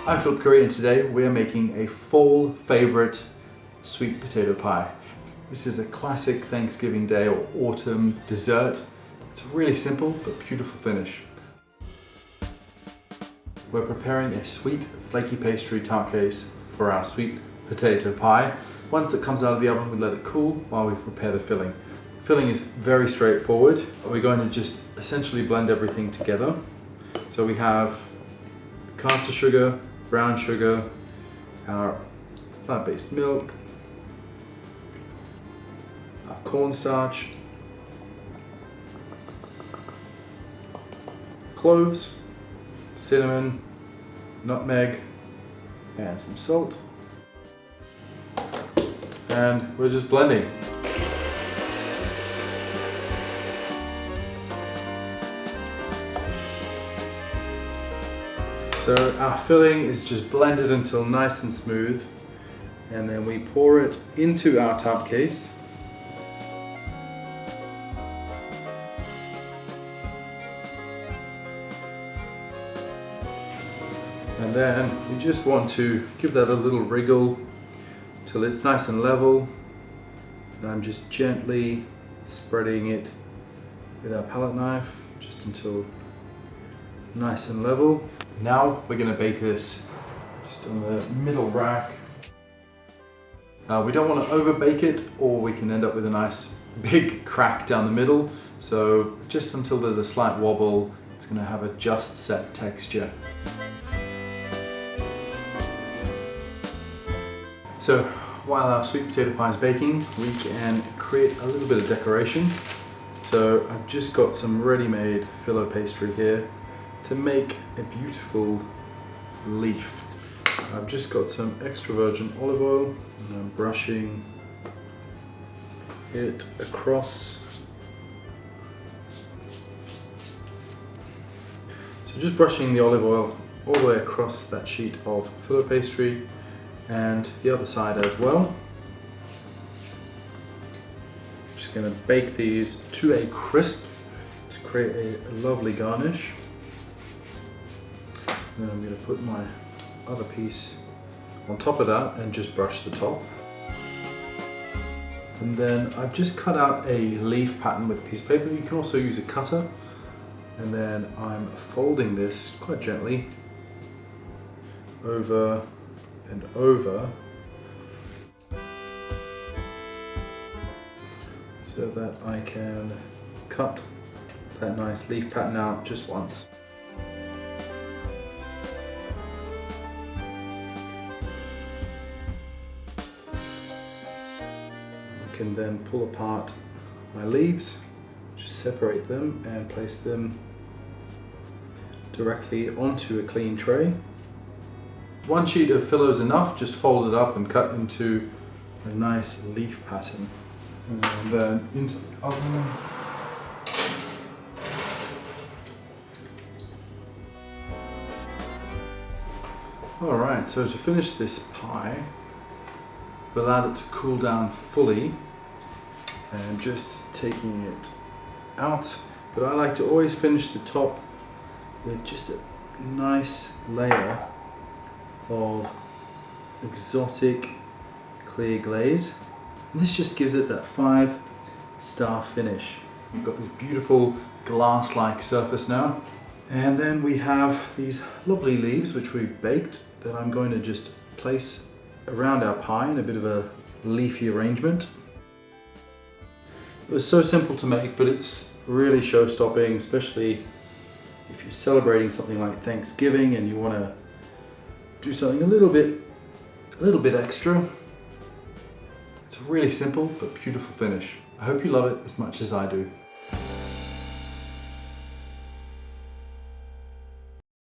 I'm Philip Curry, and today we are making a fall favourite sweet potato pie. This is a classic Thanksgiving Day or autumn dessert. It's a really simple but beautiful finish. We're preparing a sweet flaky pastry tart case for our sweet potato pie. Once it comes out of the oven, we let it cool while we prepare the filling. Filling is very straightforward. We're going to just essentially blend everything together. So we have caster sugar, brown sugar, our plant-based milk, our cornstarch, cloves, cinnamon, nutmeg, and some salt. And we're just blending. So our filling is just blended until nice and smooth, and then we pour it into our tart case. And then you just want to give that a little wriggle till it's nice and level. And I'm just gently spreading it with our palette knife just until nice and level. Now we're going to bake this just on the middle rack. We don't want to over bake it, or we can end up with a nice big crack down the middle. So just until there's a slight wobble, it's going to have a just set texture. So while our sweet potato pie is baking, we can create a little bit of decoration. So I've just got some ready-made filo pastry here to make a beautiful leaf. I've just got some extra virgin olive oil and I'm brushing it across. So just brushing the olive oil all the way across that sheet of filo pastry and the other side as well. Just going to bake these to a crisp to create a lovely garnish. And then I'm going to put my other piece on top of that and just brush the top. And then I've just cut out a leaf pattern with a piece of paper. You can also use a cutter. And then I'm folding this quite gently over and over so that I can cut that nice leaf pattern out just once. I can then pull apart my leaves, just separate them and place them directly onto a clean tray. One sheet of filo is enough, just fold it up and cut into a nice leaf pattern. And then into the oven. Alright, so to finish this pie, I've allowed it to cool down fully and just taking it out. But I like to always finish the top with just a nice layer of exotic clear glaze, and this just gives it that 5-star finish. We've got this beautiful glass-like surface now, and then we have these lovely leaves which we've baked that I'm going to just place around our pie in a bit of a leafy arrangement. It was so simple to make, but it's really show-stopping, especially if you're celebrating something like Thanksgiving and you want to do something a little bit extra. It's a really simple but beautiful finish. I hope you love it as much as I do.